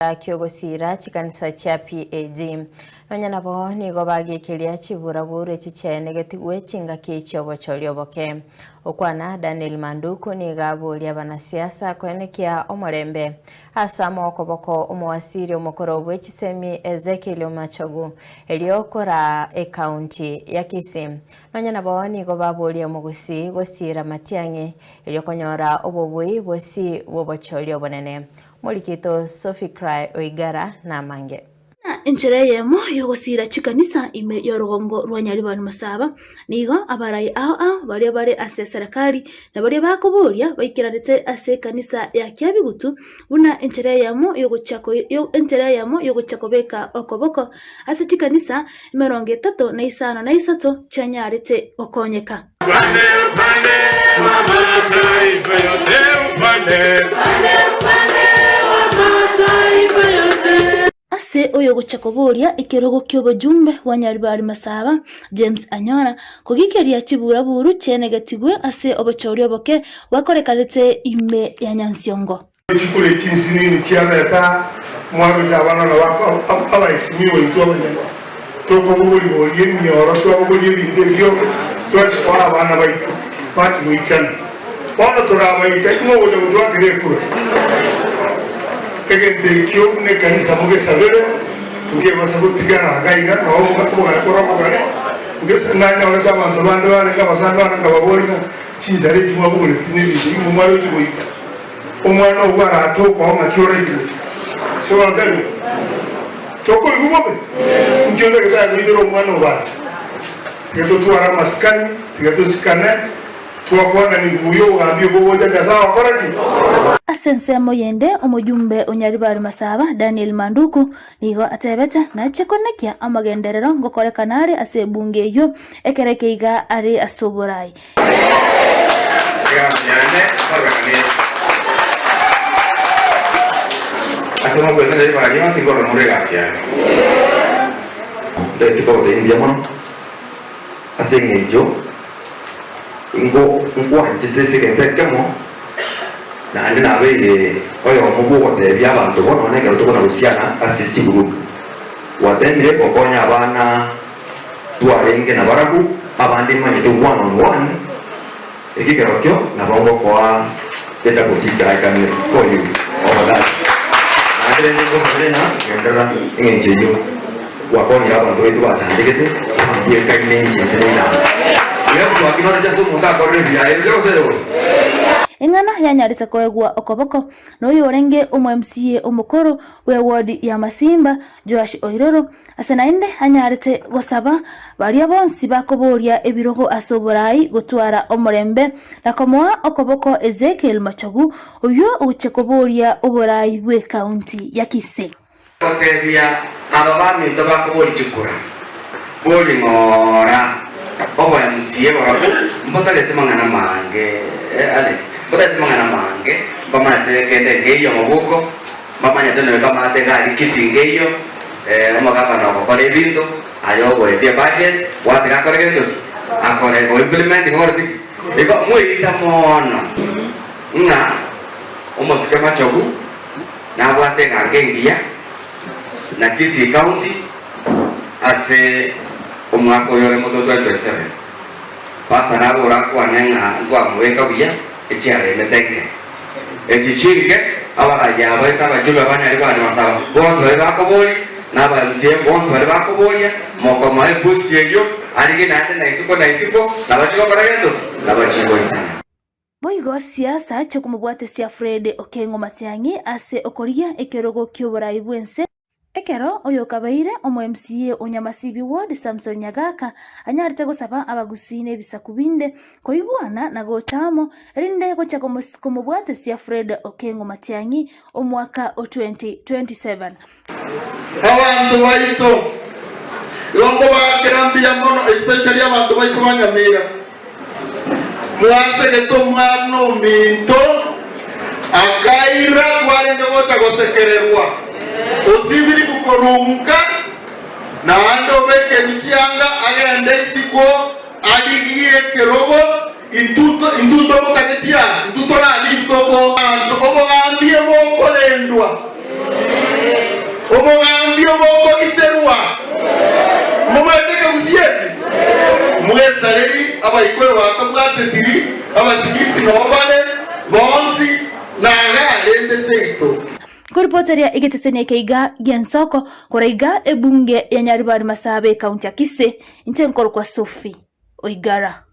Kyogosira chikanisa cha PAG nonya nabo nigo bagikiria chiburabure chichene getigwe chinga kichobo cholioboke okwana Daniel Manduku nigaburia banasiasa kwenekia omorembe asamo okoboko omwasiri omukoro bwechisemi Ezekiel Machogu eliokora county ya Kisii nonya nabo nigo baburia mugusi gosira Matiang'i eliokonyora obobui bosi bobocholiobonene Molikito Sophie Cry Oigara na Mange. Inchereyemo yogosira chikanisa ime yorogongo rwanyari banu masaba nigo abarai bari ase serikali na bari bakoboria baikirarete ase kanisa ya Kyabigutu buna inchereyemo yogochakobeka okoboko ase chikanisa 35 chanyarete okonyeka ase oyo guchakoboria ikirogo ky'obujumbe wa Nyaribari Masaba James Anyona kugikeria chiburaburu chenegatigwe ase obochori oboke wakorekarete ime ya Nyansiongo chikule chinsini chiareta mwaru dabana na wako abaisimiwe itwabanyana tokobuli bolie myoro tokobuli bidegyo twaswa abana baitu pati wikana ono torabaita imo wodo twagrekura egende kyo ne kanisa muge sabere ngiye basabutigana gaiga no bakubona korabogane ngese nanya wala abantu bandi ngabasanga ngababona chinzare kimwabule tinibindi mu mwaro cy'ubuita umwana ubarato kwa makyore so ngari toko ibubobe ngiye ndaga ngidiro umwana ubarato yeto twara maskani yeto skana twakwana ni buyo wambye boboja gazawa koraki asense moyende omujumbe onyaribari Masaba Daniel Manduku nigo atebeta na chekonekia amagenderero ngokorekanare ase bunge yo ekerekeiga ari asoborai hacemos cuenta de para que más sin correr muy gracias de tipo de indiamón hacen ello ngo anjete sekentemo na andi na be oyo mubugo de byabantu bono ne gato kona rusiana asiti group watendire kokonya abana tuarenge na baraku abandi manye to one on one ekigerokyo na bongo kwa teta kutika ikan for you all that adere ngo frena ngendera ngenjeyo wakonya abantu wetu batandikete ambie kaine ngenderina Ingana yanyaritse koegwa okoboko noyo orenge omu MCA omukoro we ward ya Masimba Joash Oiroro asenainde anyarite gosaba bari abonsi bakoboria ebirogo asoborai gutwara omorembe nakomoa okoboko Ezekiel Machogu oyo uchekoboria oborai we county ya Kisii otebia ababami tabakobori chikura boli ngora obo MCA barabu mbotalete mangana mange Alex mbotalete mangana mange bamate kende ngeyo mabuko bamanya tene kamate gari kitingeyo omagapa no kole bintu ayo go etie budget watira kore gento akore go implement ngordi iko muita mono nga omosike Machogu na bwate ngangengia na Kisii county ase umwaka yore moto 2027 basta nabo rakwa nenga ngwa mweka biya echiare metenge echichinge abaraja abaita bajube abanyari bari Masaba bonzo bari bakobori naba MCA bonzo bari bakoboria moko mai boost yeyo arige nate na isiko nabashiko koragento nabachiko isana Boigo siasa chokumubwate sia Fred Okengo Matiang'i ase okoria ekerogo kyoborai bwense Ekero oyo kabaire omu MCA onyamasibi ward Samson Nyagaka anyarite gosaba abagusine bisakubinde koibwana na gotamo rinde gocha komubwate sia Fred Okengo Matiang'i omwaka 2027 abantu baito longo bakirambia mono especially abantu baito banyamira mwase geto mano minto agaira twarende gocha gosekererwa osibiri kukorunka na ando beke mchianga agende siko aligie kerobo induto mutaketia induto na induto ko ambie mo kolendwa nibyo boko iterwa mumateka gusiyeti mwesareri abayikore batabwatesiri abasigisi nobale bonsi nagalende seito kuripoteria igetesenia keiga gensoko kuraiga ebunge ya Nyaribari Masabe kaunti ya Kisii nchenkoro kwa Sophie Oigara.